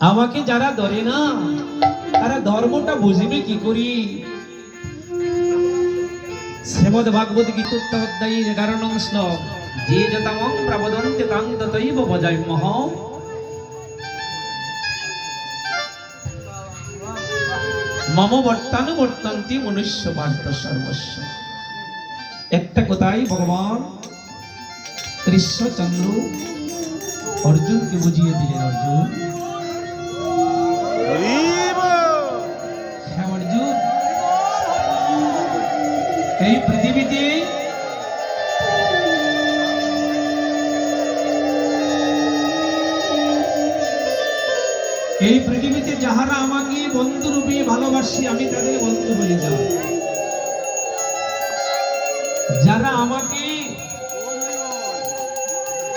আমাকে যারা ধরে না তারা ধর্মটা বুঝিবে কি করি। শ্রীমদ ভাগবত গীতা অধ্যায় 11 নং শ্লোক, যে যতমং প্রবদন্তে তাং ততৈব ভজাম্যহ। মম বর্তানুবর্তন্তি মনুষ্য পার্থ সর্বস্ব। একটা কথাই ভগবান কৃষ্ণচন্দ্র অর্জুনকে বুঝিয়ে দিলেন। অর্জুন, হ্যাঁ অর্জুন, এই পৃথিবীতে যাহারা আমাকে বন্ধুরূপে ভালোবাসি আমি তাদের বন্ধু হয়ে যাব। যারা আমাকে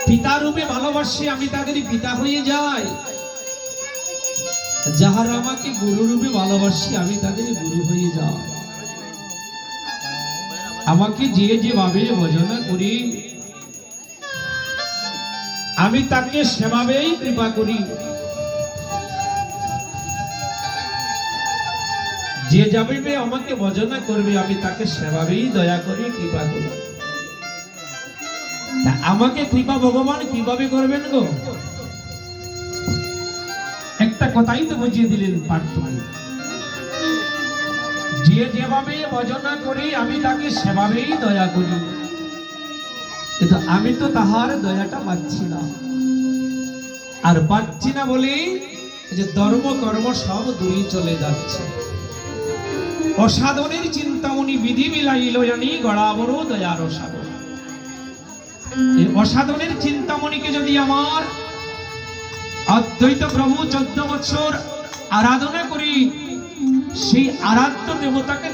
পিতারূপে ভালোবাসি আমি তাদের পিতা হয়ে যাই। যাহারা আমাকে গুরুরূপে ভালোবাসি আমি তাদের গুরু হয়ে যাই। আমাকে যে যেভাবে ভজনা করি আমি তাকে সেভাবেই কৃপা করি। যে যাবে আমাকে ভজনা করবে আমি তাকে সেভাবেই দয়া করি, কৃপা করি। আমাকে কৃপা ভগবান কিভাবে করবেন গো? একটা কথাই তো বুঝিয়ে দিলেন পার্থ। যে যেভাবে ভজনা করি আমি তাকে সেভাবেই দয়া করি, কিন্তু আমি তো তাহার দয়াটা পাচ্ছি না। আর পাচ্ছি না বলে যে ধর্ম কর্ম সব দূরে চলে যাচ্ছে। অসাধনের চিন্তামণি বিধি মিলাইল জানি গড়াবড় দয়ার সাগর। এই অসাধনের চিন্তামণিকে যদি আমার অদ্বৈত প্রভু 14 বছর আরাধনা করি, সেই আরাধ্য দেবতাকে